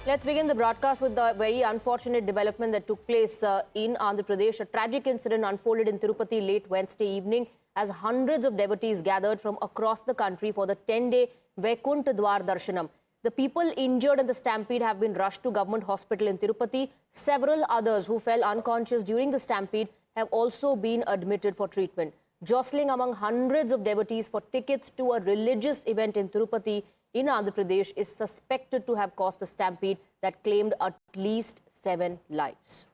Let's begin the broadcast with the very unfortunate development that took place in Andhra Pradesh. A tragic incident unfolded in Tirupati late Wednesday evening as hundreds of devotees gathered from across the country for the 10-day Vaikuntha Dwar Darshanam. The people injured in the stampede have been rushed to government hospital in Tirupati. Several others who fell unconscious during the stampede have also been admitted for treatment. Jostling among hundreds of devotees for tickets to a religious event in Tirupati in Andhra Pradesh is suspected to have caused the stampede that claimed at least 7 lives.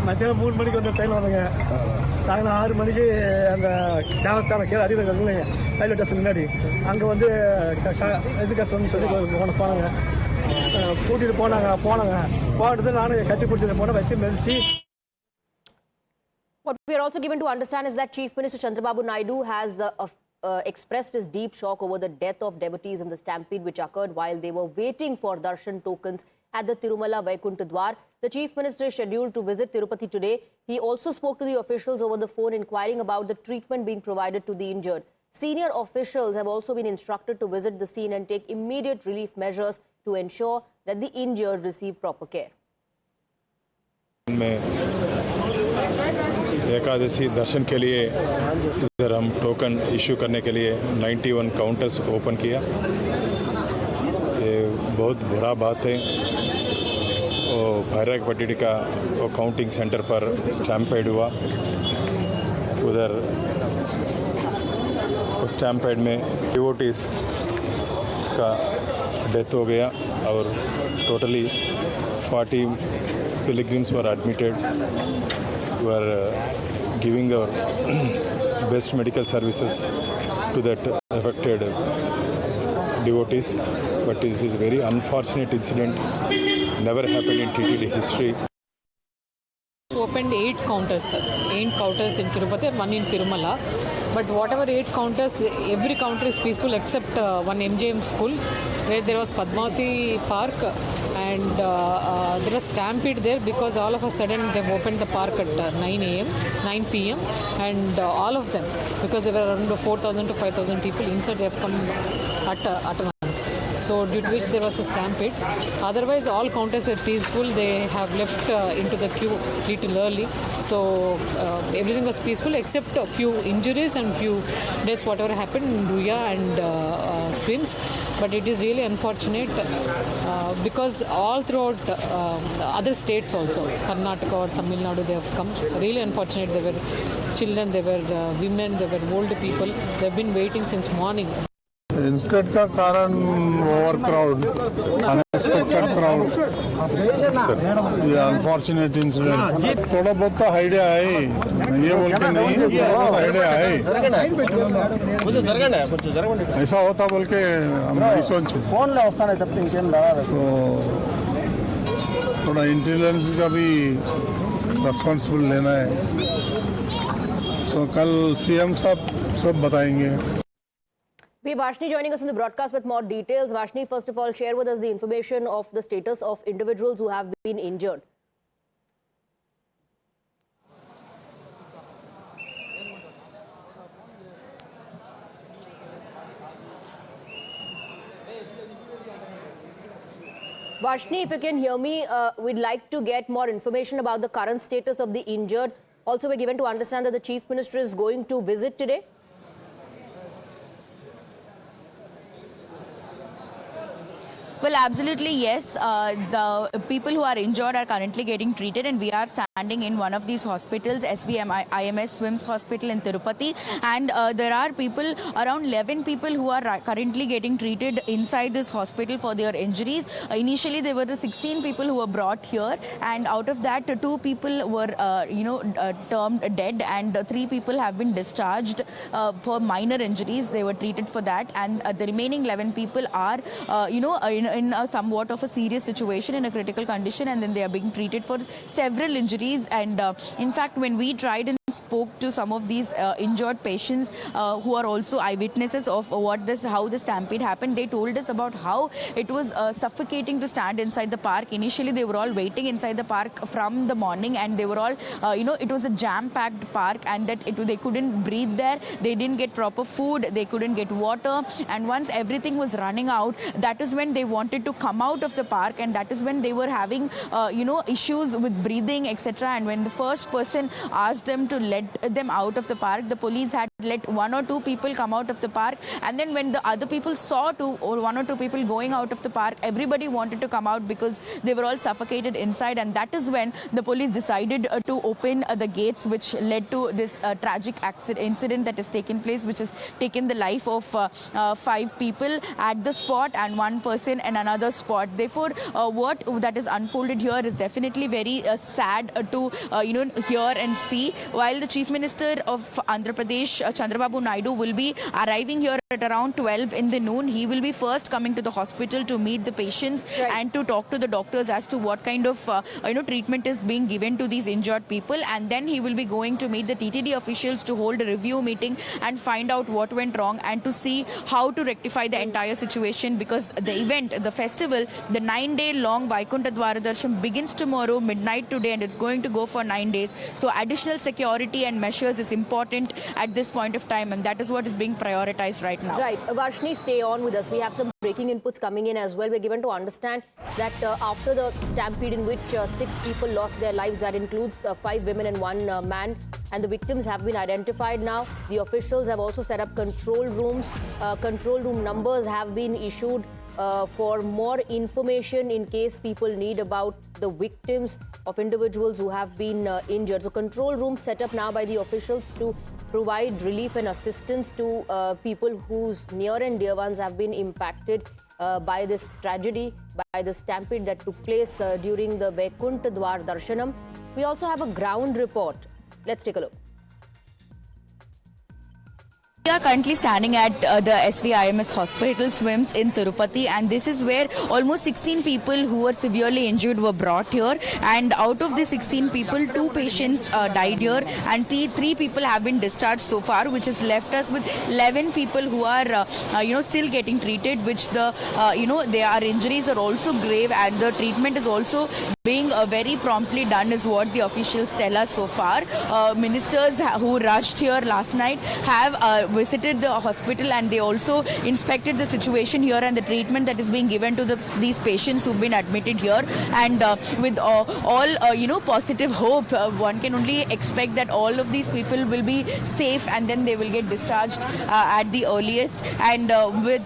மத்தியானம் 3 மணிக்கு வந்து train வந்தங்க. சாயங்காலம் 6 மணிக்கு அந்த தேவஸ்தானம் கீழே அடியில் இருக்குங்க, railway station முன்னாடி. அங்கே வந்து எதுக்கட்டுன்னு சொல்லி போனாங்க. கூட்டிகிட்டு போனது நானும் கட்டி பிடிச்சது போன வச்சு மெதிச்சு. What we are also given to understand is that Chief Minister Chandrababu Naidu has expressed his deep shock over the death of devotees in the stampede which occurred while they were waiting for darshan tokens at the Tirumala Vaikuntha Dwar. The Chief Minister is scheduled to visit Tirupati today. He also spoke to the officials over the phone inquiring about the treatment being provided to the injured. Senior officials have also been instructed to visit the scene and take immediate relief measures to ensure that the injured receive proper care. Ekadashi दर्शन के लिए इधर हम token issue करने के लिए 91 counters open किया। ये बहुत बुरा बात है। भैरकपट्टी का वो काउंटिंग सेंटर पर स्टैम्पेड हुआ। उधर स्टैम्पेड में डिवोटीज का डेथ हो गया और totally 40 pilgrims were admitted. We are giving our best medical services to that affected devotees, but it is a very unfortunate incident. Never happened in TTD history. Opened 8 counters in Tirupati and 1 in Tirumala. But whatever 8 counters, every counter is peaceful except one MJM school where there was Padmavati Park and there was stampede there because all of a sudden they've opened the park at 9 p.m. and all of them, because there were around 4,000 to 5,000 people inside, they have come at once. So due to which there was a stampede. Otherwise all counters were peaceful. They have left into the queue little early. So everything was peaceful except a few injuries and few deaths whatever happened in Ruya and Swims. But it is really unfortunate because all throughout other states also, Karnataka or Tamil Nadu, they have come. Really unfortunate. There were children, there were women, there were old people. They have been waiting since morning. Incident का कारण over crowd, unexpected crowd, ये unfortunate incident. थोड़ा बहुत तो idea है, ये बोल के नहीं, थोड़ा बहुत आइडिया है। ऐसा होता बोल के हम नहीं सोचे। तो थोड़ा इंटेलिजेंस का भी रिस्पॉन्सिबल लेना है। तो कल सीएम साहब सब बताएंगे। We have Vashni joining us in the broadcast with more details. Vashni, first of all, share with us the information of the status of individuals who have been injured. Vashni, if you can hear me, we'd like to get more information about the current status of the injured. Also, we're given to understand that the Chief Minister is going to visit today. Well, absolutely, yes. The people who are injured are currently getting treated, and we are standing in one of these hospitals, IMS Swims Hospital in Tirupati. And there are people, around 11 people who are currently getting treated inside this hospital for their injuries. Initially, there were the 16 people who were brought here, and out of that, 2 people were, termed dead, and 3 people have been discharged for minor injuries. They were treated for that, and the remaining 11 people are, in a somewhat of a serious situation, in a critical condition, and then they are being treated for several injuries. And in fact, when we tried spoke to some of these injured patients who are also eyewitnesses of how the stampede happened. They told us about how it was suffocating to stand inside the park. Initially, they were all waiting inside the park from the morning, and they were all, it was a jam-packed park, and that they couldn't breathe there. They didn't get proper food. They couldn't get water. And once everything was running out, that is when they wanted to come out of the park, and that is when they were having, issues with breathing, etc. And when the first person asked them to let them out of the park, the police had let 1 or 2 people come out of the park, and then when the other people saw 1 or 2 people going out of the park, everybody wanted to come out because they were all suffocated inside, and that is when the police decided to open the gates, which led to this tragic incident that has taken place, which has taken the life of 5 people at the spot and 1 person in another spot. Therefore, what that is unfolded here is definitely very sad to hear and see. While the Chief Minister of Andhra Pradesh, Chandrababu Naidu, will be arriving here at around 12 in the noon, he will be first coming to the hospital to meet the patients and to talk to the doctors as to what kind of treatment is being given to these injured people, and then he will be going to meet the TTD officials to hold a review meeting and find out what went wrong and to see how to rectify the entire situation, because the event, the festival, the 9-day long Vaikuntha Dwara Darshan begins tomorrow midnight today, and it's going to go for 9 days. So additional security and measures is important at this point of time, and that is what is being prioritized right now. Right. Varshini, stay on with us. We have some breaking inputs coming in as well. We're given to understand that after the stampede in which 6 people lost their lives, that includes 5 women and 1 man, and the victims have been identified now. The officials have also set up control rooms. Control room numbers have been issued for more information in case people need about the victims of individuals who have been injured. So control rooms set up now by the officials to provide relief and assistance to people whose near and dear ones have been impacted by this tragedy, by the stampede that took place during the Vaikuntha Dwara Darshanam. We also have a ground report. Let's take a look. We are currently standing at the SVIMS Hospital SWIMS in Tirupati, and this is where almost 16 people who were severely injured were brought here, and out of the 16 people, 2 patients died here, and 3 people have been discharged so far, which has left us with 11 people who are still getting treated, which their injuries are also grave, and the treatment is also being very promptly done, is what the officials tell us so far. Ministers who rushed here last night have visited the hospital, and they also inspected the situation here and the treatment that is being given to these patients who've been admitted here. And with all positive hope, one can only expect that all of these people will be safe, and then they will get discharged at the earliest. And with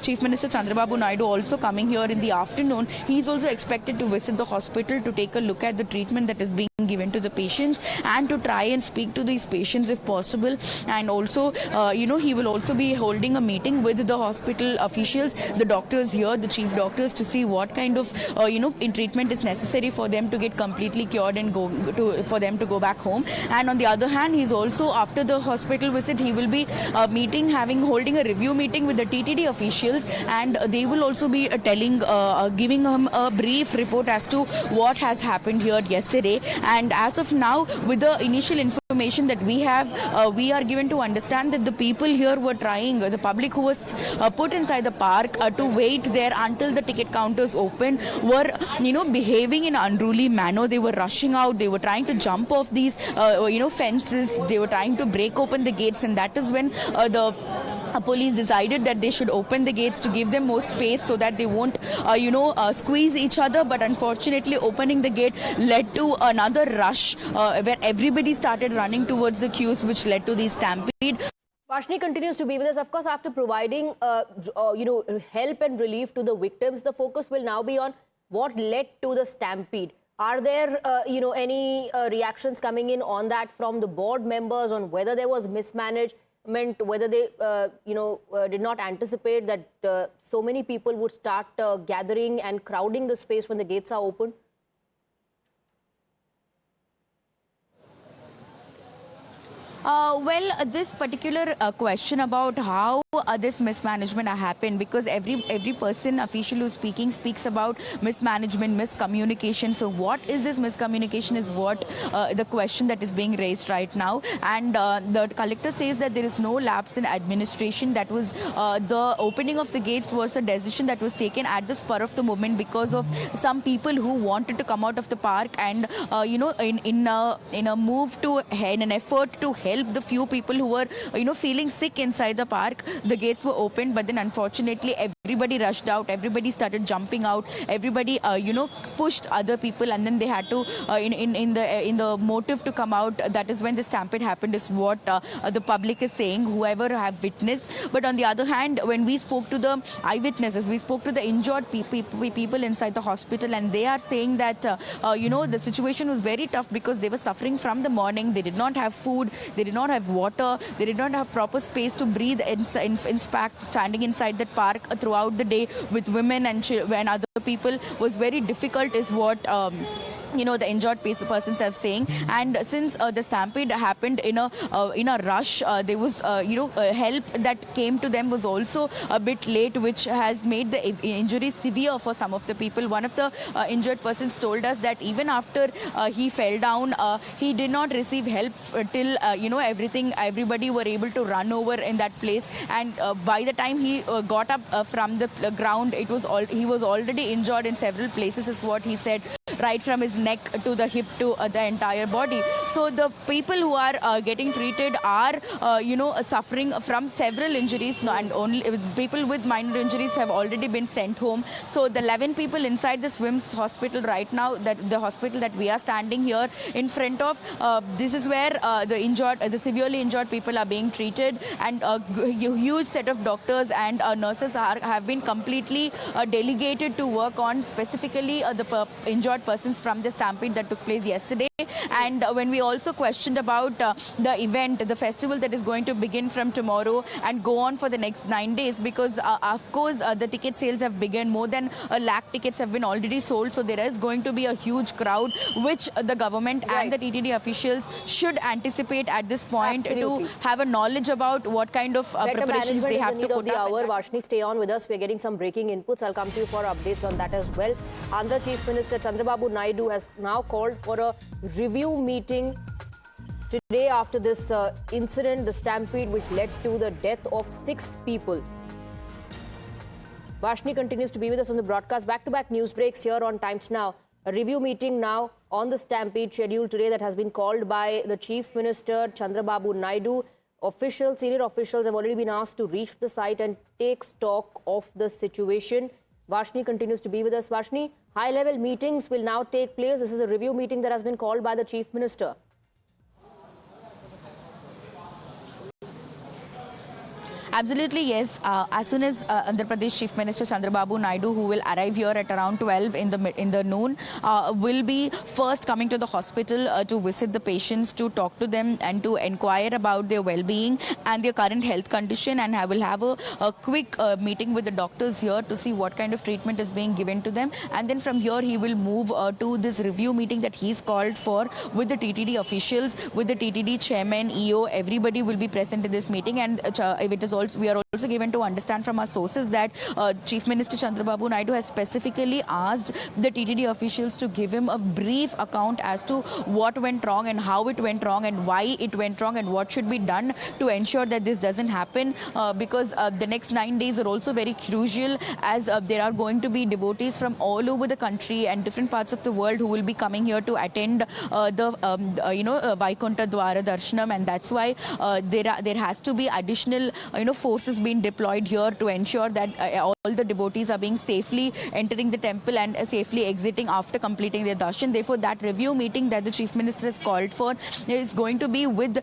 Chief Minister Chandrababu Naidu also coming here in the afternoon, he's also expected to visit the hospital to take a look at the treatment that is being given to the patients and to try and speak to these patients if possible. And also, he will also be holding a meeting with the hospital officials, the doctors here, the chief doctors, to see what kind of, in treatment is necessary for them to get completely cured and for them to go back home. And on the other hand, he's also, after the hospital visit, he will be holding a review meeting with the TTD officials, and they will also be giving him a brief report as to what has happened here yesterday. And as of now, with the initial information that we have, we are given to understand that the people here were trying, the public who was put inside the park to wait there until the ticket counters open, were behaving in an unruly manner. They were rushing out, they were trying to jump off these fences, they were trying to break open the gates, and that is when the police decided that they should open the gates to give them more space so that they won't squeeze each other. But unfortunately, opening the gate led to another rush where everybody started running towards the queues, which led to the stampede. Varshini continues to be with us. Of course, after providing help and relief to the victims, the focus will now be on what led to the stampede. Are there any reactions coming in on that from the board members on whether there was mismanagement, whether they did not anticipate that so many people would start gathering and crowding the space when the gates are open? This particular question about how this mismanagement happened, because every person official who's speaks about mismanagement, miscommunication. So what is this miscommunication is what the question that is being raised right now. And the collector says that there is no lapse in administration. That was the opening of the gates was a decision that was taken at the spur of the moment because of some people who wanted to come out of the park, and in an effort to help the few people who were feeling sick inside the park, the gates were opened. But then unfortunately everybody rushed out, everybody started jumping out, everybody pushed other people, and then they had to in the motive to come out. That is when the stampede happened, is what the public is saying, whoever have witnessed. But on the other hand, when we spoke to the eyewitnesses, we spoke to the injured people inside the hospital, and they are saying that the situation was very tough because they were suffering from the morning. They did not have food, they did not have water, they did not have proper space to breathe. In fact, standing inside that park throughout the day with women and other people was very difficult, is what the injured persons are saying. And since the stampede happened in a rush, there was help that came to them was also a bit late, which has made the injury severe for some of the people. One of the injured persons told us that even after he fell down, he did not receive help till everybody were able to run over in that place. And by the time he got up from the ground, he was already injured in several places, is what he said, right from his neck to the hip to the entire body. So the people who are getting treated are suffering from several injuries, and only people with minor injuries have already been sent home. So the 11 people inside the SWIMS hospital right now, that the hospital that we are standing here in front of, this is where the severely injured people are being treated, and a huge set of doctors and nurses have been completely delegated to work on specifically the injured persons from the stampede that took place yesterday. And when we also questioned about the event, the festival that is going to begin from tomorrow and go on for the next 9 days, because of course the ticket sales have begun. More than 1 lakh tickets have been already sold, so there is going to be a huge crowd, which the government and the TTD officials should anticipate at this point. Absolutely. To have a knowledge about what kind of preparations they have to put up. Vashni, stay on with us. We're getting some breaking inputs. I'll come to you for updates on that as well. Andhra Chief Minister Chandrababu Naidu has now called for a review meeting today after this incident, the stampede which led to the death of 6 people. Vashni continues to be with us on the broadcast. Back-to-back news breaks here on Times Now. A review meeting now on the stampede scheduled today that has been called by the Chief Minister Chandrababu Naidu. Senior officials have already been asked to reach the site and take stock of the situation. Vashni continues to be with us. Vashni, high-level meetings will now take place. This is a review meeting that has been called by the Chief Minister. Absolutely, yes. As soon as Andhra Pradesh Chief Minister Chandrababu Naidu, who will arrive here at around 12 in the noon, will be first coming to the hospital to visit the patients, to talk to them and to inquire about their well-being and their current health condition, and will have a quick meeting with the doctors here to see what kind of treatment is being given to them. And then from here he will move to this review meeting that he's called for with the TTD officials, with the TTD chairman, EO. Everybody will be present in this meeting, and we are also given to understand from our sources that Chief Minister Chandrababu Naidu has specifically asked the TTD officials to give him a brief account as to what went wrong and how it went wrong and why it went wrong and what should be done to ensure that this doesn't happen, because the next 9 days are also very crucial, as there are going to be devotees from all over the country and different parts of the world who will be coming here to attend the Vaikuntha Dwara Darshanam, and that's why there has to be additional forces being deployed here to ensure that all the devotees are being safely entering the temple and safely exiting after completing their darshan. Therefore, that review meeting that the Chief Minister has called for is going to be with the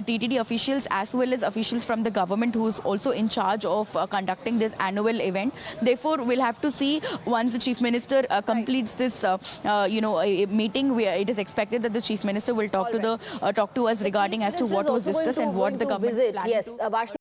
TTD officials as well as officials from the government, who is also in charge of conducting this annual event. Therefore, we'll have to see once the Chief Minister completes this meeting. It is expected that the Chief Minister will talk to us regarding as to what was discussed and what the government is planning to. Yes,